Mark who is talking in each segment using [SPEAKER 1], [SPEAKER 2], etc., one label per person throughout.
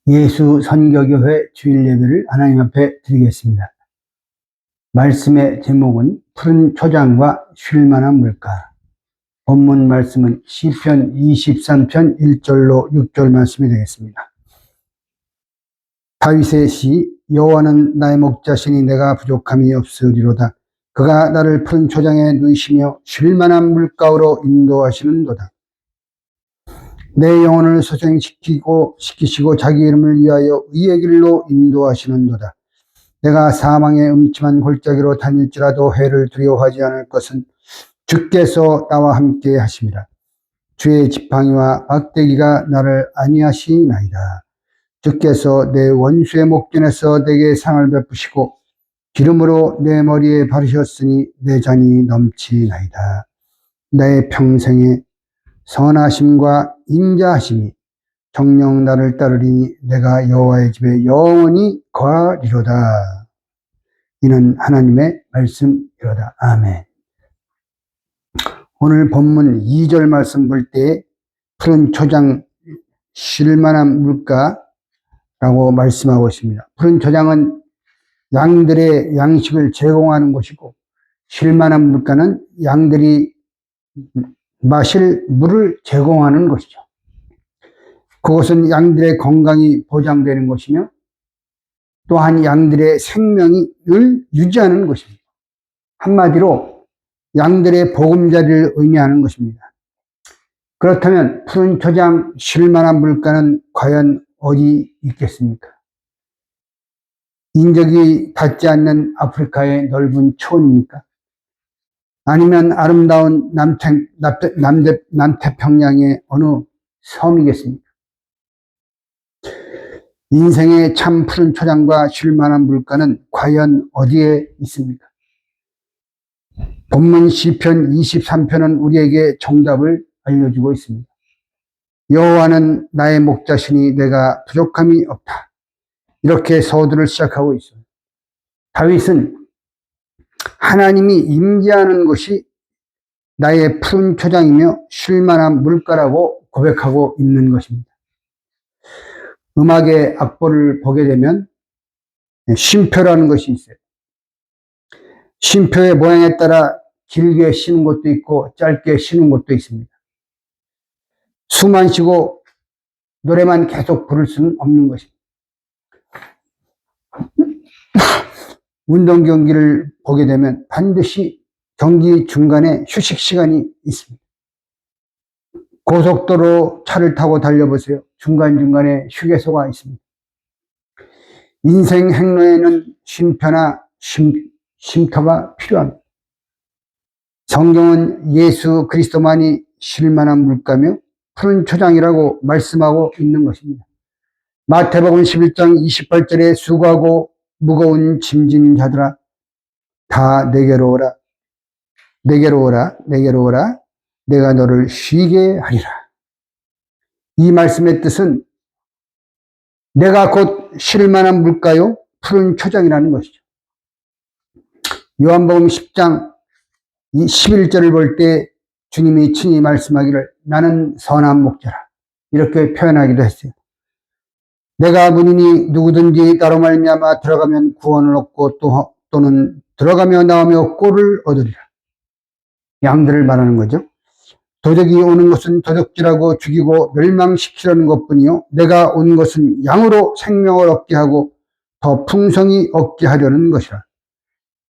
[SPEAKER 1] 예수 선교교회 주일 예배를 하나님 앞에 드리겠습니다. 말씀의 제목은 푸른 초장과 쉴만한 물가. 본문 말씀은 시편 23편 1절로 6절 말씀이 되겠습니다. 다윗의 시. 여호와는 나의 목자시니 내가 부족함이 없으리로다. 그가 나를 푸른 초장에 누이시며 쉴만한 물가로 인도하시는도다. 내 영혼을 소생시키시고 자기 이름을 위하여 의의 길로 인도하시는도다. 내가 사망의 음침한 골짜기로 다닐지라도 해를 두려워하지 않을 것은 주께서 나와 함께 하심이라. 주의 지팡이와 막대기가 나를 안위하시나이다. 주께서 내 원수의 목전에서 내게 상을 베푸시고 기름으로 내 머리에 바르셨으니 내 잔이 넘치나이다. 내 평생에 선하심과 인자하심이 정녕 나를 따르리니 내가 여호와의 집에 영원히 거하리로다. 이는 하나님의 말씀이로다. 아멘. 오늘 본문 2절 말씀 볼 때 푸른 초장 쉴만한 물가라고 말씀하고 있습니다. 푸른 초장은 양들의 양식을 제공하는 곳이고 쉴만한 물가는 양들이 마실 물을 제공하는 것이죠. 그것은 양들의 건강이 보장되는 것이며 또한 양들의 생명을 유지하는 것입니다. 한마디로 양들의 보금자리를 의미하는 것입니다. 그렇다면 푸른 초장 쉴만한 물가는 과연 어디 있겠습니까? 인적이 닿지 않는 아프리카의 넓은 초원입니까? 아니면 아름다운 남태평양의 어느 섬이겠습니까? 인생의 참 푸른 초장과 쉴만한 물가는 과연 어디에 있습니까? 본문 시편 23편은 우리에게 정답을 알려주고 있습니다. 여호와는 나의 목자시니 내가 부족함이 없다. 이렇게 서두를 시작하고 있어요. 다윗은 하나님이 임재하는 곳이 나의 푸른 초장이며 쉴만한 물가라고 고백하고 있는 것입니다. 음악의 악보를 보게 되면 쉼표라는 것이 있어요. 쉼표의 모양에 따라 길게 쉬는 곳도 있고 짧게 쉬는 곳도 있습니다. 숨만 쉬고 노래만 계속 부를 수는 없는 것입니다. 운동 경기를 보게 되면 반드시 경기 중간에 휴식 시간이 있습니다. 고속도로 차를 타고 달려보세요. 중간중간에 휴게소가 있습니다. 인생 행로에는 쉼표나 쉼터가 필요합니다. 성경은 예수 그리스도만이 쉴만한 물가며 푸른 초장이라고 말씀하고 있는 것입니다. 마태복음 11장 28절에 수고하고 무거운 짐진 자들아 다 내게로 오라. 내게로 오라. 내게로 오라. 내가 너를 쉬게 하리라. 이 말씀의 뜻은 내가 곧 쉴만한 물가요 푸른 초장이라는 것이죠. 요한복음 10장 11절을 볼 때 주님이 친히 말씀하기를 나는 선한 목자라 이렇게 표현하기도 했어요. 내가 문이니 누구든지 나로 말미암아 들어가면 구원을 얻고 또는 들어가며 나오며 꼴을 얻으리라. 양들을 말하는 거죠. 도적이 오는 것은 도적질하고 죽이고 멸망시키려는 것뿐이요 내가 온 것은 양으로 생명을 얻게 하고 더 풍성히 얻게 하려는 것이라.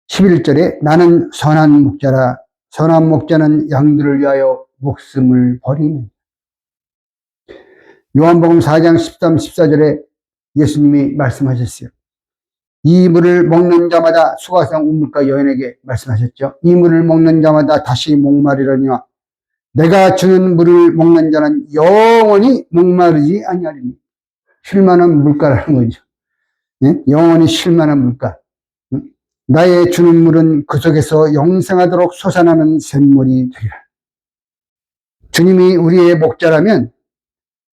[SPEAKER 1] 11절에 나는 선한 목자라. 선한 목자는 양들을 위하여 목숨을 버리는. 요한복음 4장 13, 14절에 예수님이 말씀하셨어요. 이 물을 먹는 자마다 수가성 우물가 여인에게 말씀하셨죠. 이 물을 먹는 자마다 다시 목마르려니와 내가 주는 물을 먹는 자는 영원히 목마르지 아니하리니. 쉴만한 물가라는 거죠. 예? 영원히 쉴만한 물가. 나의 주는 물은 그 속에서 영생하도록 솟아나는 샘물이 되리라. 주님이 우리의 목자라면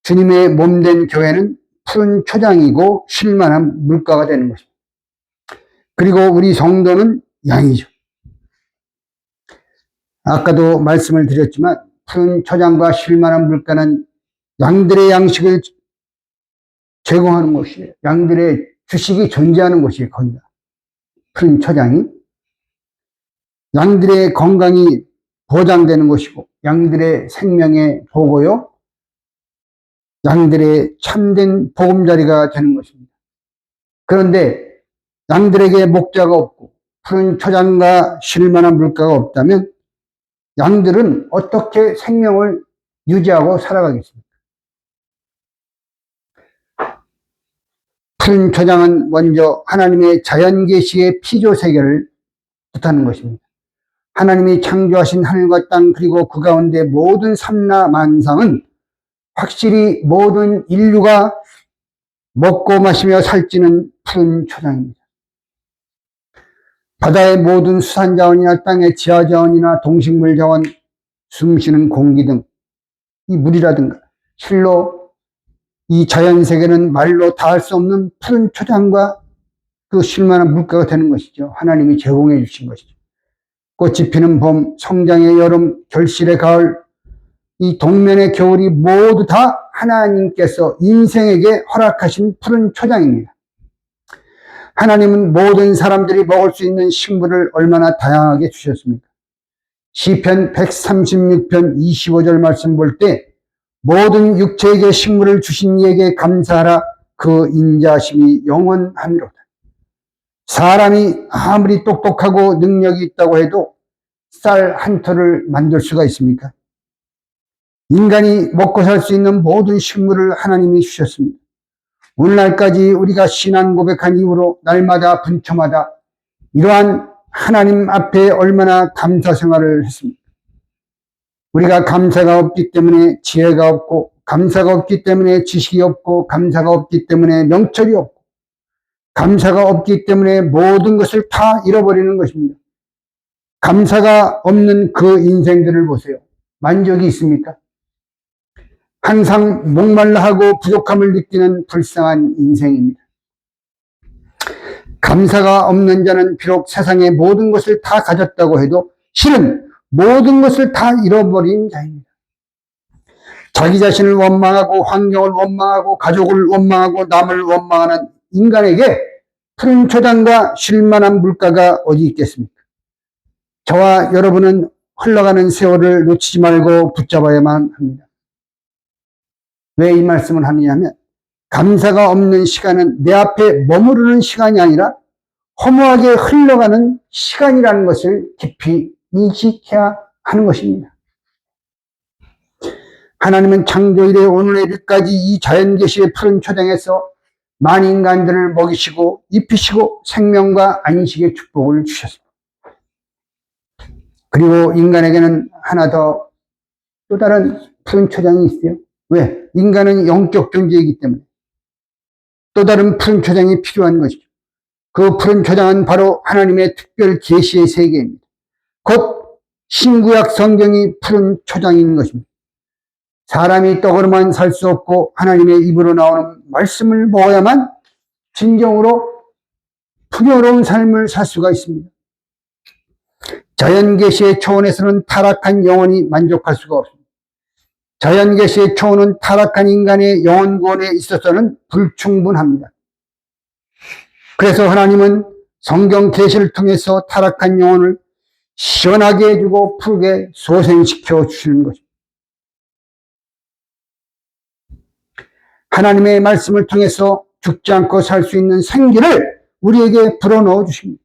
[SPEAKER 1] 주님의 몸된 교회는 푸른 초장이고 쉴만한 물가가 되는 것입니다. 그리고 우리 성도는 양이죠. 아까도 말씀을 드렸지만 푸른 초장과 쉴만한 물가는 양들의 양식을 제공하는 곳이에요. 양들의 주식이 존재하는 곳이에요. 거기가. 푸른 초장이. 양들의 건강이 보장되는 곳이고 양들의 생명의 보고요. 양들의 참된 보금자리가 되는 것입니다. 그런데 양들에게 목자가 없고 푸른 초장과 쉴만한 물가가 없다면 양들은 어떻게 생명을 유지하고 살아가겠습니까? 푸른 초장은 먼저 하나님의 자연계시의 피조세계를 뜻하는 것입니다. 하나님이 창조하신 하늘과 땅 그리고 그 가운데 모든 삼라만상은 확실히 모든 인류가 먹고 마시며 살찌는 푸른 초장입니다. 바다의 모든 수산자원이나 땅의 지하자원이나 동식물자원, 숨쉬는 공기 등 이 물이라든가 실로 이 자연세계는 말로 다할 수 없는 푸른 초장과 그 쉴만한 물가가 되는 것이죠. 하나님이 제공해 주신 것이죠. 꽃이 피는 봄, 성장의 여름, 결실의 가을, 이 동면의 겨울이 모두 다 하나님께서 인생에게 허락하신 푸른 초장입니다. 하나님은 모든 사람들이 먹을 수 있는 식물을 얼마나 다양하게 주셨습니까? 시편 136편 25절 말씀 볼 때 모든 육체에게 식물을 주신 이에게 감사하라 그 인자심이 영원하미로다. 사람이 아무리 똑똑하고 능력이 있다고 해도 쌀 한 톨을 만들 수가 있습니까? 인간이 먹고 살 수 있는 모든 식물을 하나님이 주셨습니다. 오늘날까지 우리가 신앙 고백한 이후로 날마다 분초마다 이러한 하나님 앞에 얼마나 감사 생활을 했습니까? 우리가 감사가 없기 때문에 지혜가 없고 감사가 없기 때문에 지식이 없고 감사가 없기 때문에 명철이 없고 감사가 없기 때문에 모든 것을 다 잃어버리는 것입니다. 감사가 없는 그 인생들을 보세요. 만족이 있습니까? 항상 목말라하고 부족함을 느끼는 불쌍한 인생입니다. 감사가 없는 자는 비록 세상의 모든 것을 다 가졌다고 해도 실은 모든 것을 다 잃어버린 자입니다. 자기 자신을 원망하고 환경을 원망하고 가족을 원망하고 남을 원망하는 인간에게 푸른 초장과 쉴만한 물가가 어디 있겠습니까? 저와 여러분은 흘러가는 세월을 놓치지 말고 붙잡아야만 합니다. 왜 이 말씀을 하느냐면 감사가 없는 시간은 내 앞에 머무르는 시간이 아니라 허무하게 흘러가는 시간이라는 것을 깊이 인식해야 하는 것입니다. 하나님은 창조 이래 오늘의 일까지 이 자연계시의 푸른 초장에서 만인간들을 먹이시고 입히시고 생명과 안식의 축복을 주셨습니다. 그리고 인간에게는 하나 더 또 다른 푸른 초장이 있어요. 왜? 인간은 영적 존재이기 때문에 또 다른 푸른 초장이 필요한 것이죠. 그 푸른 초장은 바로 하나님의 특별 계시의 세계입니다. 곧 신구약 성경이 푸른 초장인 것입니다. 사람이 떡으로만 살 수 없고 하나님의 입으로 나오는 말씀을 먹어야만 진정으로 풍요로운 삶을 살 수가 있습니다. 자연계시의 초원에서는 타락한 영혼이 만족할 수가 없습니다. 자연계시의 초원은 타락한 인간의 영혼 구원에 있어서는 불충분합니다. 그래서 하나님은 성경 계시를 통해서 타락한 영혼을 시원하게 해주고 푸르게 소생시켜 주시는 것입니다. 하나님의 말씀을 통해서 죽지 않고 살 수 있는 생기를 우리에게 불어넣어 주십니다.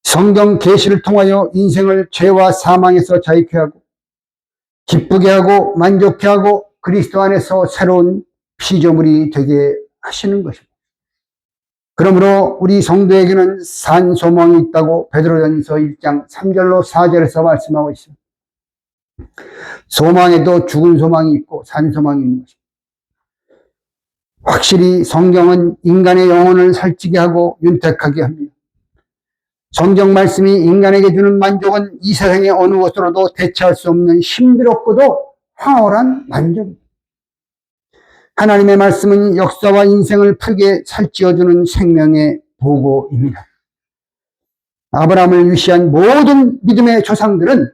[SPEAKER 1] 성경 계시를 통하여 인생을 죄와 사망에서 자유케 하고 기쁘게 하고 만족케 하고 그리스도 안에서 새로운 피조물이 되게 하시는 것입니다. 그러므로 우리 성도에게는 산 소망이 있다고 베드로전서 1장 3절로 4절에서 말씀하고 있습니다. 소망에도 죽은 소망이 있고 산 소망이 있는 것입니다. 확실히 성경은 인간의 영혼을 살찌게 하고 윤택하게 합니다. 성경 말씀이 인간에게 주는 만족은 이 세상의 어느 것으로도 대체할 수 없는 힘들었고도 황홀한 만족입니다. 하나님의 말씀은 역사와 인생을 푸르게 살찌워주는 생명의 보고입니다. 아브라함을 위시한 모든 믿음의 조상들은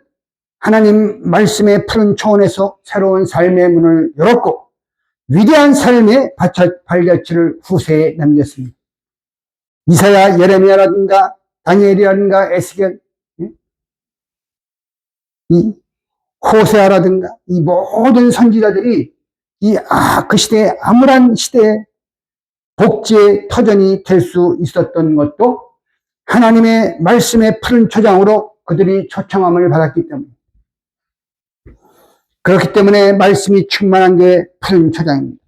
[SPEAKER 1] 하나님 말씀의 푸른 초원에서 새로운 삶의 문을 열었고 위대한 삶의 발자취를 후세에 남겼습니다. 이사야, 예레미야라든가 다니엘이라든가 에스겔, 이 호세아라든가 이 모든 선지자들이 그 시대에 암울한 시대에 복지의 터전이 될 수 있었던 것도 하나님의 말씀의 푸른 초장으로 그들이 초청함을 받았기 때문에, 그렇기 때문에 말씀이 충만한 게 푸른 초장입니다.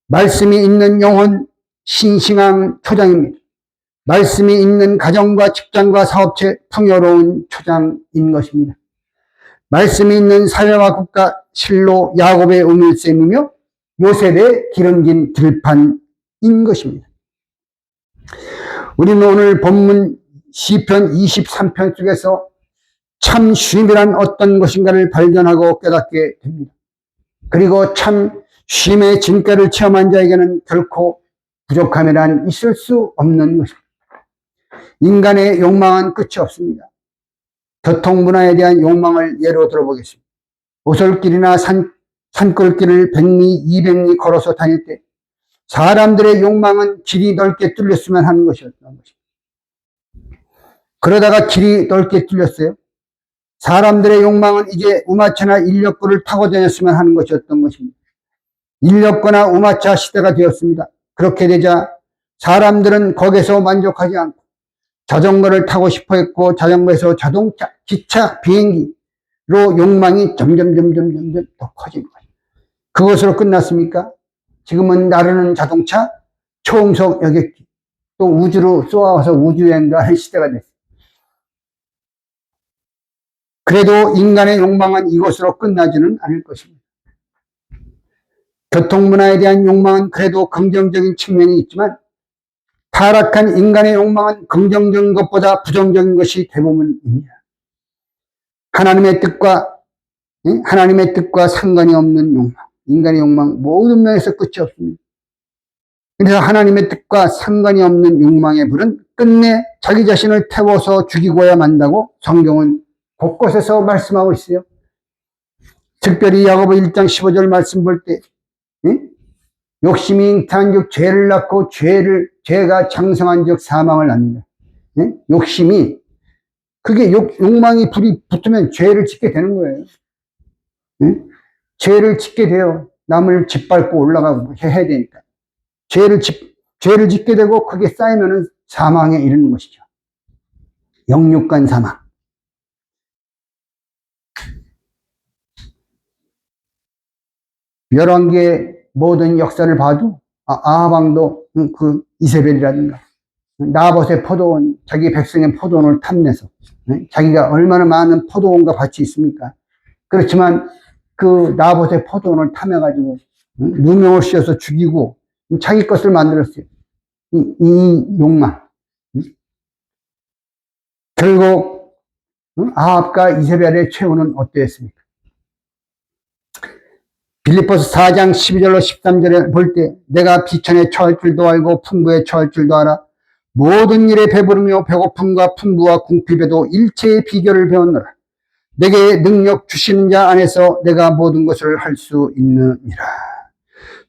[SPEAKER 1] 말씀이 있는 영혼 싱싱한 초장입니다. 말씀이 있는 가정과 직장과 사업체 풍요로운 초장인 것입니다. 말씀이 있는 사회와 국가 실로 야곱의 우물샘이며 요셉의 기름진 들판인 것입니다. 우리는 오늘 본문 시편 23편 속에서 참 쉼이란 어떤 것인가를 발견하고 깨닫게 됩니다. 그리고 참 쉼의 진가를 체험한 자에게는 결코 부족함이란 있을 수 없는 것입니다. 인간의 욕망은 끝이 없습니다. 교통문화에 대한 욕망을 예로 들어보겠습니다. 오솔길이나 산골길을 100리, 200리 걸어서 다닐 때 사람들의 욕망은 길이 넓게 뚫렸으면 하는 것이었던 것입니다. 그러다가 길이 넓게 뚫렸어요. 사람들의 욕망은 이제 우마차나 인력거를 타고 다녔으면 하는 것이었던 것입니다. 인력거나 우마차 시대가 되었습니다. 그렇게 되자 사람들은 거기서 만족하지 않고 자전거를 타고 싶어 했고, 자전거에서 자동차, 기차, 비행기로 욕망이 점점 더 커진 거예요. 그것으로 끝났습니까? 지금은 나르는 자동차, 초음속 여객기, 또 우주로 쏘아와서 우주여행도 하는 시대가 됐어요. 그래도 인간의 욕망은 이것으로 끝나지는 않을 것입니다. 교통문화에 대한 욕망은 그래도 긍정적인 측면이 있지만 타락한 인간의 욕망은 긍정적인 것보다 부정적인 것이 대부분입니다. 하나님의 뜻과 상관이 없는 욕망, 인간의 욕망 모든 면에서 끝이 없습니다. 그래서 하나님의 뜻과 상관이 없는 욕망의 불은 끝내 자기 자신을 태워서 죽이고야 만다고 성경은 곳곳에서 말씀하고 있어요. 특별히 야고보 1장 15절 말씀 볼 때 욕심이 잉태한 즉 죄를 낳고 죄가 장성한 즉 사망을 낳는다. 욕심이, 그게 욕망이 불이 붙으면 죄를 짓게 되는 거예요. 죄를 짓게 돼요. 남을 짓밟고 올라가고 해야 되니까. 죄를 짓게 되고 그게 쌓이면은 사망에 이르는 것이죠. 영육간 사망. 열왕기의 모든 역사를 봐도 아하방도 그 이세벨이라든가 나봇의 포도원, 자기 백성의 포도원을 탐내서 자기가 얼마나 많은 포도원과 밭이 있습니까? 그렇지만 그 나봇의 포도원을 탐해가지고 누명을 씌워서 죽이고 자기 것을 만들었어요. 이 욕망. 결국 아합과 이세벨의 최후는 어떠했습니까? 빌립보서 4장 12절로 13절에 볼 때 내가 비천에 처할 줄도 알고 풍부에 처할 줄도 알아 모든 일에 배부르며 배고픔과 풍부와 궁핍에도 일체의 비결을 배웠노라. 내게 능력 주시는 자 안에서 내가 모든 것을 할 수 있느니라.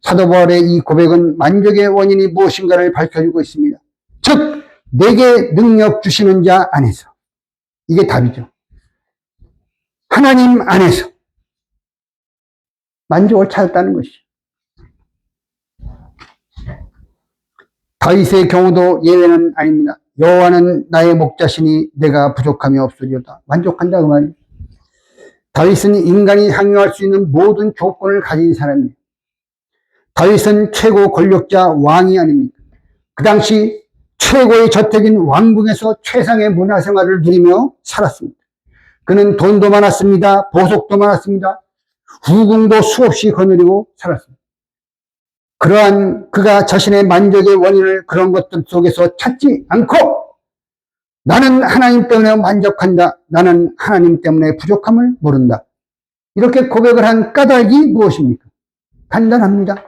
[SPEAKER 1] 사도 바울의 이 고백은 만족의 원인이 무엇인가를 밝혀주고 있습니다. 즉 내게 능력 주시는 자 안에서, 이게 답이죠. 하나님 안에서 만족을 찾았다는 것이죠. 다윗의 경우도 예외는 아닙니다. 여호와는 나의 목자시니 내가 부족함이 없으리로다. 만족한다 그 말이에요. 다윗은 인간이 향유할 수 있는 모든 조건을 가진 사람입니다. 다윗은 최고 권력자 왕이 아닙니까? 그 당시 최고의 저택인 왕궁에서 최상의 문화생활을 누리며 살았습니다. 그는 돈도 많았습니다. 보석도 많았습니다. 후궁도 수없이 거느리고 살았습니다. 그러한 그가 자신의 만족의 원인을 그런 것들 속에서 찾지 않고 나는 하나님 때문에 만족한다. 나는 하나님 때문에 부족함을 모른다. 이렇게 고백을 한 까닭이 무엇입니까? 간단합니다.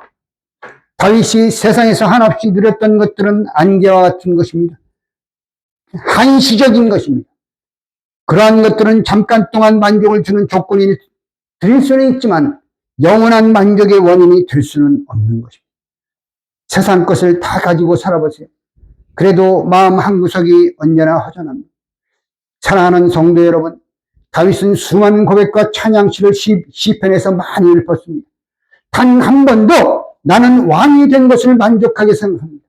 [SPEAKER 1] 다윗이 세상에서 한없이 누렸던 것들은 안개와 같은 것입니다. 한시적인 것입니다. 그러한 것들은 잠깐 동안 만족을 주는 조건이 드릴 수는 있지만 영원한 만족의 원인이 될 수는 없는 것입니다. 세상 것을 다 가지고 살아보세요. 그래도 마음 한구석이 언제나 허전합니다. 사랑하는 성도 여러분, 다윗은 수많은 고백과 찬양시를 시편에서 많이 읊었습니다. 단 한 번도 나는 왕이 된 것을 만족하게 생각합니다.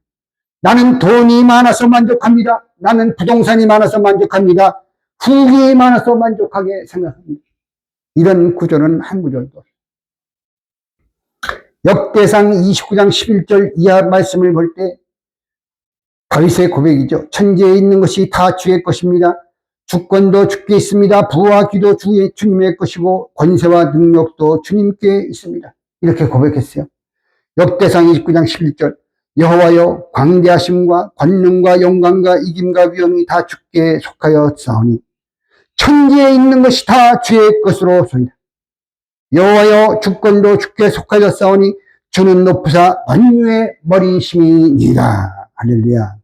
[SPEAKER 1] 나는 돈이 많아서 만족합니다. 나는 부동산이 많아서 만족합니다. 후기이 많아서 만족하게 생각합니다. 이런 구절은 한 구절도. 역대상 29장 11절 이하 말씀을 볼 때 다윗의 고백이죠. 천지에 있는 것이 다 주의 것입니다. 주권도 주께 있습니다. 부와 귀도 주님의 것이고 권세와 능력도 주님께 있습니다. 이렇게 고백했어요. 역대상 29장 11절 여호와여 광대하심과 권능과 영광과 이김과 위엄이 다 주께 속하여 싸우니 천지에 있는 것이 다 주의 것으로 소이다. 여호와여 주권도 주께 속하여 싸우니 주는 높으사 만유의 머리심이니이다. 할렐루야.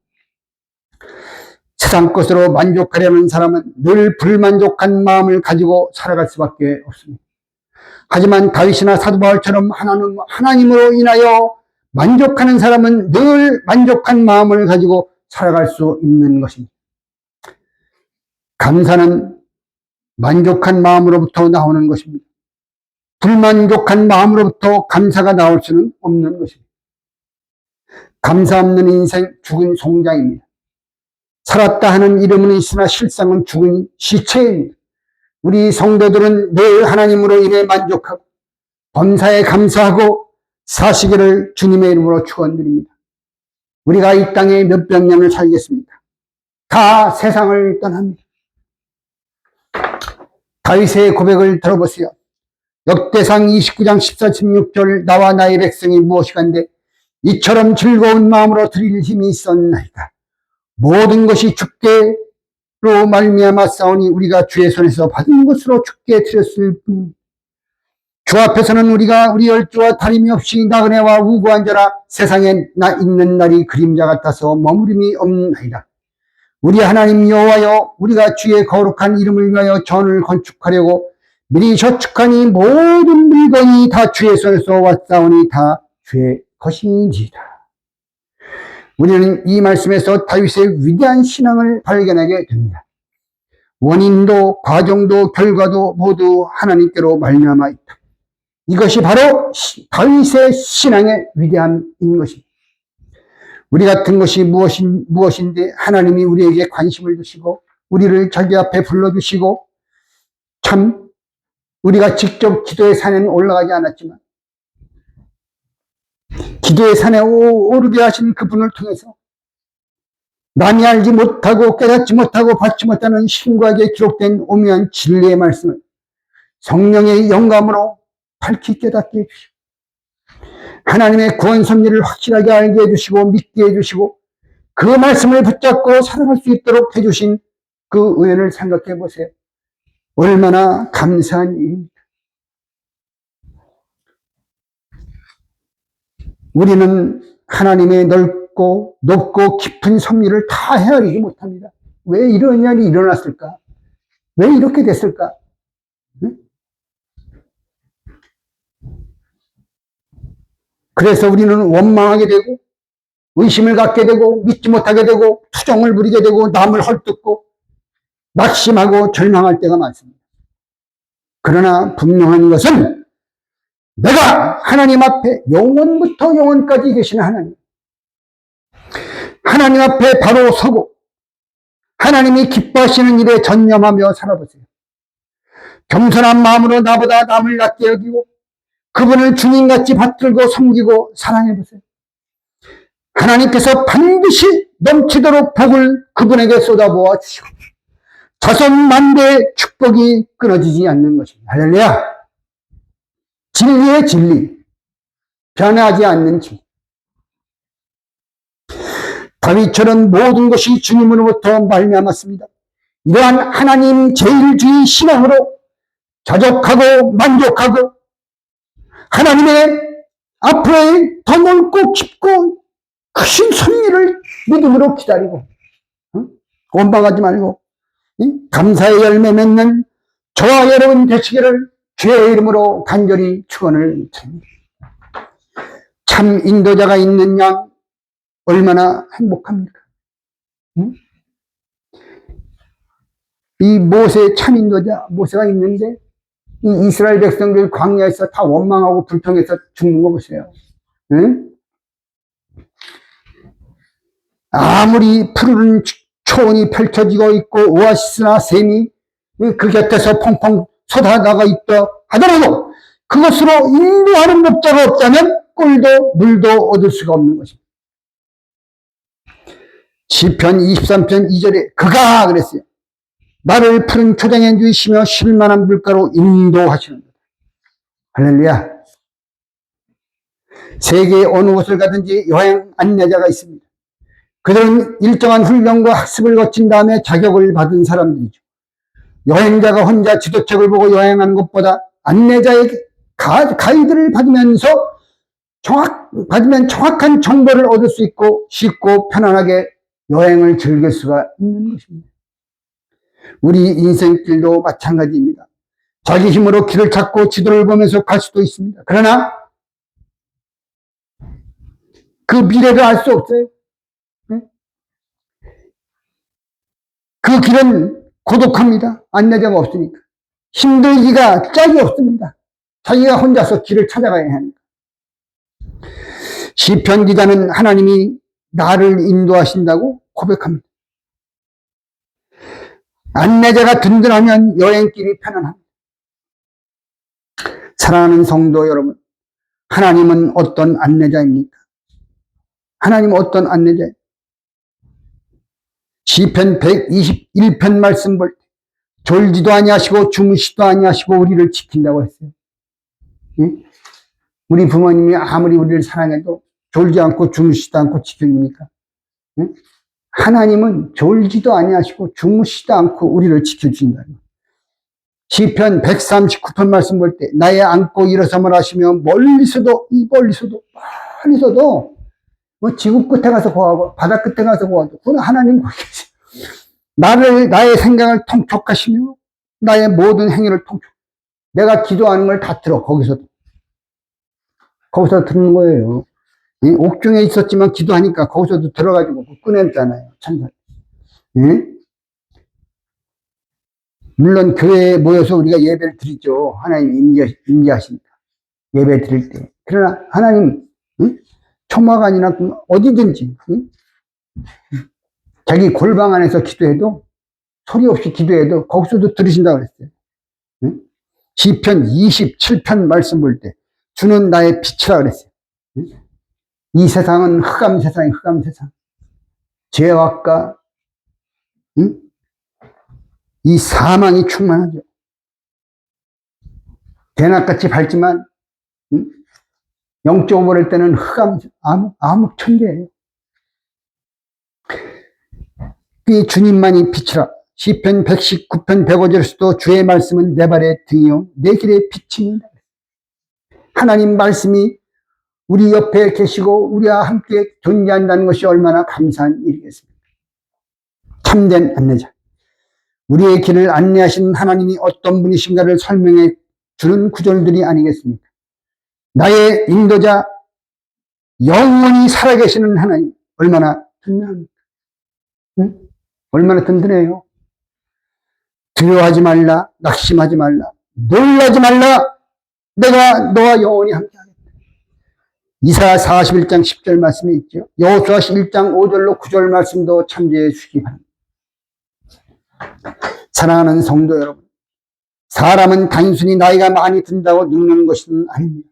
[SPEAKER 1] 세상 것으로 만족하려는 사람은 늘 불만족한 마음을 가지고 살아갈 수밖에 없습니다. 하지만 다윗이나 사도 바울처럼 하나님으로 인하여 만족하는 사람은 늘 만족한 마음을 가지고 살아갈 수 있는 것입니다. 감사는 만족한 마음으로부터 나오는 것입니다. 불만족한 마음으로부터 감사가 나올 수는 없는 것입니다. 감사 없는 인생 죽은 송장입니다. 살았다 하는 이름은 있으나 실상은 죽은 시체입니다. 우리 성도들은 늘 하나님으로 인해 만족하고 범사에 감사하고 사시기를 주님의 이름으로 축원드립니다. 우리가 이 땅에 몇백 년을 살겠습니까? 다 세상을 떠납니다. 다윗의 고백을 들어보세요. 역대상 29장 14, 16절 나와 나의 백성이 무엇이간데 이처럼 즐거운 마음으로 드릴 힘이 있었나이까. 모든 것이 주께로 말미암아 싸우니 우리가 주의 손에서 받은 것으로 주께 드렸을 뿐. 주 앞에서는 우리가 우리 열조와 다름이 없이 나그네와 우고한 자라 세상에 있는 날이 그림자 같아서 머무림이 없나이다. 우리 하나님 여호와여 우리가 주의 거룩한 이름을 위하여 전을 건축하려고 미리 저축하니 모든 물건이 다 주의 손에서 왔사오니 다 주의 것인지라. 우리는 이 말씀에서 다윗의 위대한 신앙을 발견하게 됩니다. 원인도 과정도 결과도 모두 하나님께로 말미암아 있다. 이것이 바로 다윗의 신앙의 위대함인 것입니다. 우리 같은 것이 무엇인데 하나님이 우리에게 관심을 두시고 우리를 자기 앞에 불러주시고 참 우리가 직접 기도의 산에는 올라가지 않았지만 기도의 산에 오르게 하신 그분을 통해서 남이 알지 못하고 깨닫지 못하고 받지 못하는 신구약에 기록된 오묘한 진리의 말씀을 성령의 영감으로 밝히 깨닫게 해주시고 하나님의 구원 섭리를 확실하게 알게 해주시고 믿게 해주시고 그 말씀을 붙잡고 살아갈 수 있도록 해주신 그 은혜를 생각해 보세요. 얼마나 감사한 일입니다. 우리는 하나님의 넓고 높고 깊은 섭리를 다 헤아리지 못합니다. 왜 이런 일이 일어났을까? 왜 이렇게 됐을까? 응? 그래서 우리는 원망하게 되고 의심을 갖게 되고 믿지 못하게 되고 투정을 부리게 되고 남을 헐뜯고 낙심하고 절망할 때가 많습니다. 그러나 분명한 것은 내가 하나님 앞에 영원부터 영원까지 계시는 하나님 앞에 바로 서고 하나님이 기뻐하시는 일에 전념하며 살아보세요. 겸손한 마음으로 나보다 남을 낮게 여기고 그분을 주님같이 받들고 섬기고 사랑해보세요. 하나님께서 반드시 넘치도록 복을 그분에게 쏟아부어 주시고 자손만대의 축복이 끊어지지 않는 것입니다. 할렐루야. 진리의 진리, 변하지 않는 진리. 다윗처럼 모든 것이 주님으로부터 말미암았습니다. 이러한 하나님 제일주의 신앙으로 자족하고 만족하고 하나님의 앞으로의 더 넓고 깊고 크신 섭리를 믿음으로 기다리고 원망하지 말고 감사의 열매 맺는 저와 여러분 되시기를 주의 이름으로 간절히 축원을 드립니다. 참 인도자가 있는 양 얼마나 행복합니까? 응? 이 모세 참 인도자 모세가 있는데 이 이스라엘 백성들 광야에서 다 원망하고 불평해서 죽는 거 보세요. 응? 아무리 푸르른 초원이 펼쳐지고 있고 오아시스나 샘이 그 곁에서 펑펑 솟아나가 있다 하더라도 그것으로 인도하는 목자가 없다면 꿀도 물도 얻을 수가 없는 것입니다. 시편 23편 2절에 그가 그랬어요. 나를 푸른 초장에 누이시며 쉴만한 물가로 인도하시는 것. 할렐루야. 세계 어느 곳을 가든지 여행 안내자가 있습니다. 그들은 일정한 훈련과 학습을 거친 다음에 자격을 받은 사람들이죠. 여행자가 혼자 지도책을 보고 여행하는 것보다 안내자의 가이드를 받으면서 받으면 정확한 정보를 얻을 수 있고 쉽고 편안하게 여행을 즐길 수가 있는 것입니다. 우리 인생길도 마찬가지입니다. 자기 힘으로 길을 찾고 지도를 보면서 갈 수도 있습니다. 그러나 그 미래를 알 수 없어요. 그 길은 고독합니다. 안내자가 없으니까. 힘들기가 짝이 없습니다. 자기가 혼자서 길을 찾아가야 합니다. 시편 기자는 하나님이 나를 인도하신다고 고백합니다. 안내자가 든든하면 여행길이 편안합니다. 사랑하는 성도 여러분, 하나님은 어떤 안내자입니까? 하나님은 어떤 안내자예요? 시편 121편 말씀 볼 때 졸지도 아니하시고 주무시도 아니하시고 우리를 지킨다고 했어요. 응? 우리 부모님이 아무리 우리를 사랑해도 졸지 않고 주무시지도 않고 지켜줍니까? 응? 하나님은 졸지도 아니하시고 주무시지도 않고 우리를 지켜주신다. 시편 139편 말씀 볼 때 나의 안고 일어섬을 하시며 멀리서도 뭐 지구 끝에 가서 구하고 바다 끝에 가서 구하고 그건 하나님 거기 계세요. 나의 생각을 통촉하시며 나의 모든 행위를 내가 기도하는 걸 다 들어. 거기서 듣는 거예요. 옥중에 있었지만 기도하니까 거기서도 들어가지고 꺼냈잖아요. 천사. 물론 교회에 모여서 우리가 예배를 드리죠. 하나님 임재하시니까 예배 드릴 때. 그러나 하나님 초막아니나 어디든지 자기 골방 안에서 기도해도 소리 없이 기도해도 거기서도 들으신다고 그랬어요. 시편 27편 말씀 볼 때 주는 나의 빛이라 그랬어요. 이 세상은 흑암 세상이 흑암 세상. 죄악과 이 사망이 충만하죠. 대낮같이 밝지만 영적으로 볼 때는 흑암 암흑 천대예요. 이 주님만이 빛이라. 시편 119편 105절에서도 주의 말씀은 내 발의 등이요 내 길의 빛입니다. 하나님 말씀이 우리 옆에 계시고 우리와 함께 존재한다는 것이 얼마나 감사한 일이겠습니까? 참된 안내자. 우리의 길을 안내하시는 하나님이 어떤 분이신가를 설명해 주는 구절들이 아니겠습니까? 나의 인도자, 영원히 살아계시는 하나님, 얼마나 든든합니까? 응? 얼마나 든든해요? 두려워하지 말라, 낙심하지 말라, 놀라지 말라, 내가 너와 영원히 함께하겠다. 이사야 41장 10절 말씀에 있죠. 여호수아 1장 5절로 9절 말씀도 참조해 주시기 바랍니다. 사랑하는 성도 여러분, 사람은 단순히 나이가 많이 든다고 늙는 것은 아닙니다.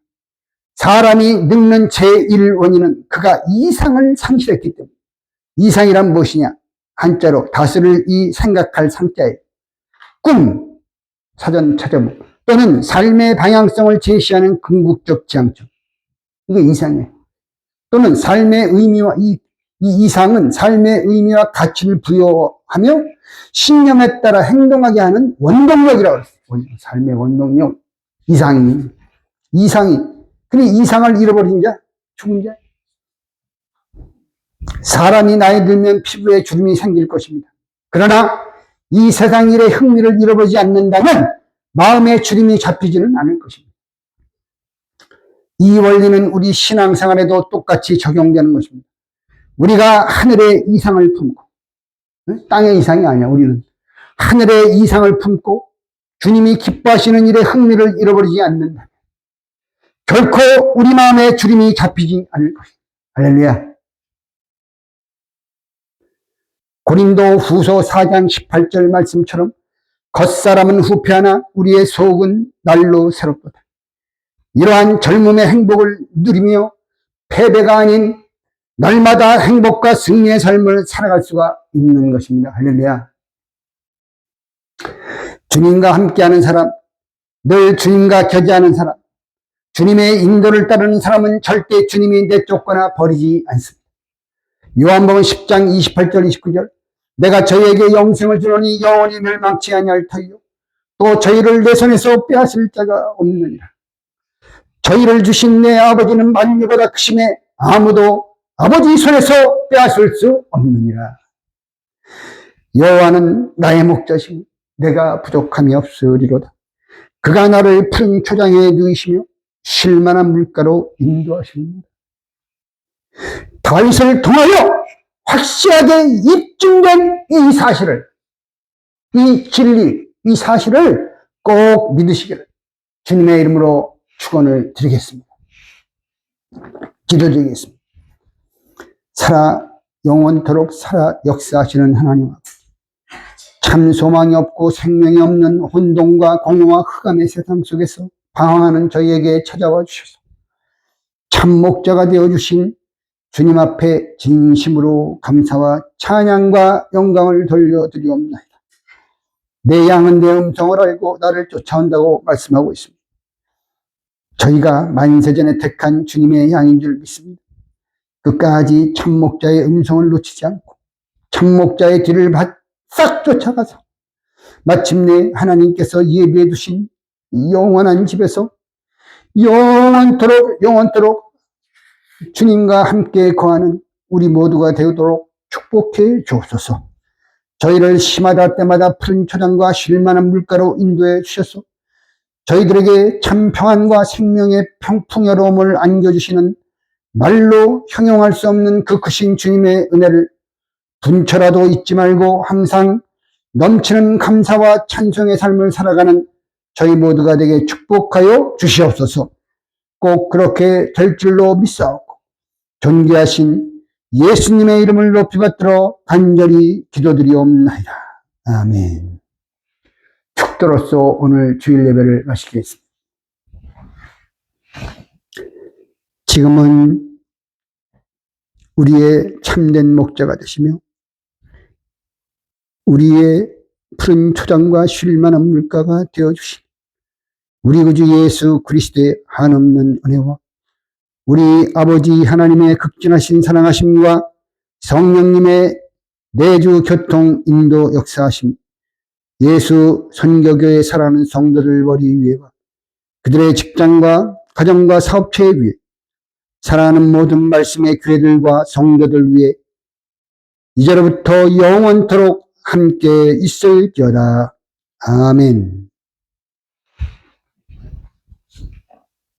[SPEAKER 1] 사람이 늙는 제1 원인은 그가 이상을 상실했기 때문에. 이상이란 무엇이냐? 한자로 다스릴 이 생각할 상자에 꿈, 사전 찾아보고 또는 삶의 방향성을 제시하는 궁극적 지향점. 이게 이상이에요. 또는 삶의 의미와 이 이상은 삶의 의미와 가치를 부여하며 신념에 따라 행동하게 하는 원동력이라고 했어요. 삶의 원동력, 이상이. 근데 이상을 잃어버린 자, 죽은 자. 사람이 나이 들면 피부에 주름이 생길 것입니다. 그러나 이 세상 일에 흥미를 잃어버리지 않는다면 마음의 주림이 잡히지는 않을 것입니다. 이 원리는 우리 신앙생활에도 똑같이 적용되는 것입니다. 우리가 하늘의 이상을 품고, 땅의 이상이 아니야. 우리는 하늘의 이상을 품고 주님이 기뻐하시는 일에 흥미를 잃어버리지 않는다. 결코 우리 마음의 주림이 잡히지 않을 것입니다. 할렐루야. 고린도 후서 4장 18절 말씀처럼 겉사람은 후패하나 우리의 속은 날로 새롭도다. 이러한 젊음의 행복을 누리며 패배가 아닌 날마다 행복과 승리의 삶을 살아갈 수가 있는 것입니다. 할렐루야. 주님과 함께하는 사람, 늘 주님과 교제하는 사람, 주님의 인도를 따르는 사람은 절대 주님이 내쫓거나 버리지 않습니다. 요한복음 10장 28절 29절 내가 저희에게 영생을 주노니 영원히 멸망치 아니할 터이요 또 저희를 내 손에서 빼앗을 자가 없느니라. 저희를 주신 내 아버지는 만유보다 크심에 아무도 아버지 손에서 빼앗을 수 없느니라. 여호와는 나의 목자시니 내가 부족함이 없으리로다. 그가 나를 푸른 초장에 누이시며 쉴만한 물가로 인도하십니다. 다윗을 통하여 확실하게 입증된 이 사실을, 이 진리, 이 사실을 꼭 믿으시기를 주님의 이름으로 축원을 드리겠습니다. 기도드리겠습니다. 영원토록 살아 역사하시는 하나님 아버지, 참 소망이 없고 생명이 없는 혼돈과 공허와 흑암의 세상 속에서 방황하는 저희에게 찾아와 주셔서 참 목자가 되어주신 주님 앞에 진심으로 감사와 찬양과 영광을 돌려드리옵나이다. 내 양은 내 음성을 알고 나를 쫓아온다고 말씀하고 있습니다. 저희가 만세전에 택한 주님의 양인 줄 믿습니다. 끝까지 참목자의 음성을 놓치지 않고 참목자의 뒤를 바싹 쫓아가서 마침내 하나님께서 예비해 두신 영원한 집에서 영원토록 주님과 함께 거하는 우리 모두가 되도록 축복해 주옵소서. 저희를 시마다 때마다 푸른 초장과 쉴만한 물가로 인도해 주셔서 저희들에게 참 평안과 생명의 풍요로움을 안겨주시는 말로 형용할 수 없는 그 크신 주님의 은혜를 분초라도 잊지 말고 항상 넘치는 감사와 찬송의 삶을 살아가는 저희 모두가 되게 축복하여 주시옵소서. 꼭 그렇게 될 줄로 믿사옵고 존귀하신 예수님의 이름을 높이 받들어 간절히 기도드리옵나이다. 아멘. 축도로서 오늘 주일 예배를 마치겠습니다. 지금은 우리의 참된 목자가 되시며 우리의 푸른 초장과 쉴만한 물가가 되어주신 우리 구주 예수 그리스도의 한없는 은혜와 우리 아버지 하나님의 극진하신 사랑하심과 성령님의 내주 교통 인도 역사하심, 예수 선교교회 살아가는 성도들 머리 위에와 그들의 직장과 가정과 사업체 위에 살아가는 모든 말씀의 교회들과 성도들 위에 이제로부터 영원토록 함께 있을지어다. 아멘.